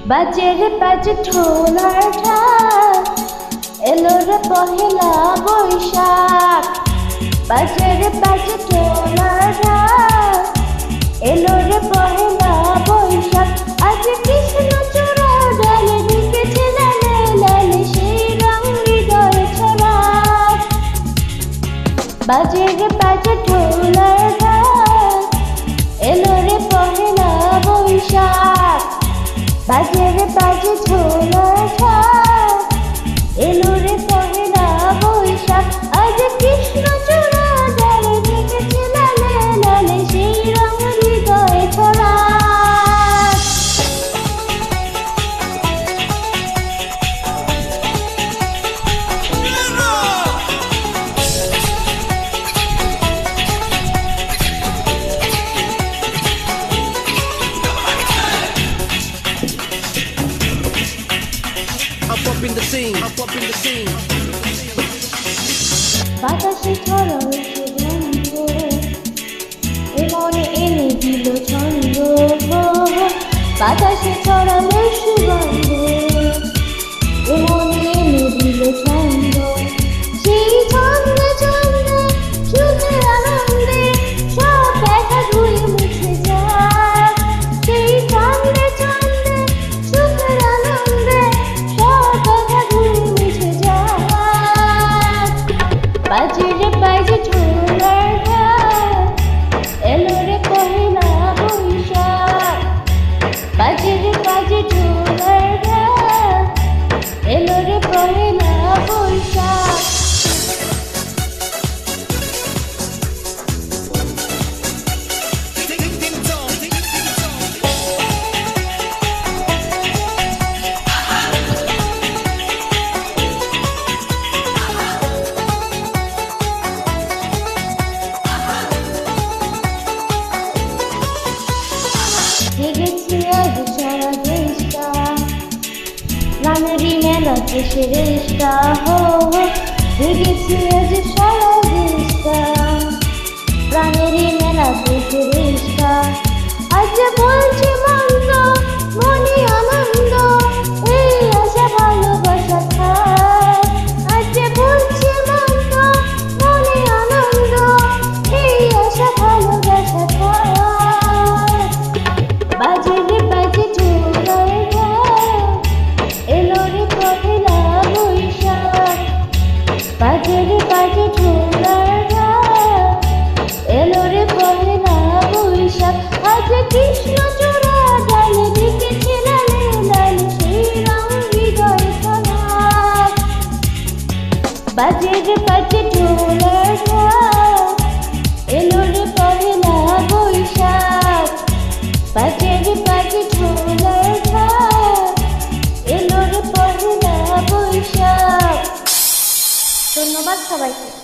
বাজে রে বাজে ঢোলার ঢাক, এলো রে পহেলা বৈশাখ। বাজে রে বাজে ঢোলার ঢাক, এলো রে পহেলা বৈশাখ। আজ কৃষ্ণচূড়া ডালে ঢেকেছে লালে লালে সেই রং হৃদয়ে ছড়া। বাজে রে বাজে ঢোলার ঢাক, এলো রে পহেলা বৈশাখ। বাজে রে বাজে ঢোলার ঢাক, এলো রে পহেলা বৈশাখ। আজ কৃষ্ণচূড়া ডালে ঢেকেছে লালে লালে সেই রং হৃদয়ে ছড়া। Up in the scene, up in the scene. বাতাসে ছড়ানো সুগন্ধ, এ মনে এনে দিল ছন্দ। বাতাসে ছড়ানো সুগন্ধ, এ মনে এনে দিল ছন্দ। সেই ছন্দে ছন্দে সুখের আনন্দে সব ব্যথা ধুয়ে মুছে যায়। সেই ছন্দে ছন্দে সুখের আনন্দে সব ব্যথা ধুয়ে মুছে যায়। বাজে রে বাজে ঢোলার ঢাক, এলো রে পহেলা বৈশাখ। বাজে রে বাজে ঢোলার ঢাক, এলো রে পহেলা বৈশাখ। জেগেছে আজ সারা দেশটা, প্রাণেরই মেলাতে সেরেশটা। হো জেগেছে আজ সারা দেশটা, প্রাণেরই মেলাতে সেরেশটা। আজ বলছে মন্দ মনে আনন্দ, এই আশা ভালোবাসা থাক। আজ বলছে মন্দ মনে আনন্দ, এই আশা ভালোবাসা থাক। বাজে রে বাজে ঢোলার ঢাক, এলো রে পহেলা বৈশাখ। বাজে রে বাজে ঢোলার ঢাক, এলো রে পহেলা বৈশাখ। আজ কৃষ্ণচূড়া ডালে ঢেকেছে লালে লালে সেই রং হৃদয়ে ছড়া। বাজে রে বাজে ঢোলার ঢাক, এলো রে পহেলা বৈশাখ। বাজে রে বাজে ঢোলার ঢাক, এলো রে পহেলা বৈশাখ। ধন্যবাদ সবাইকে।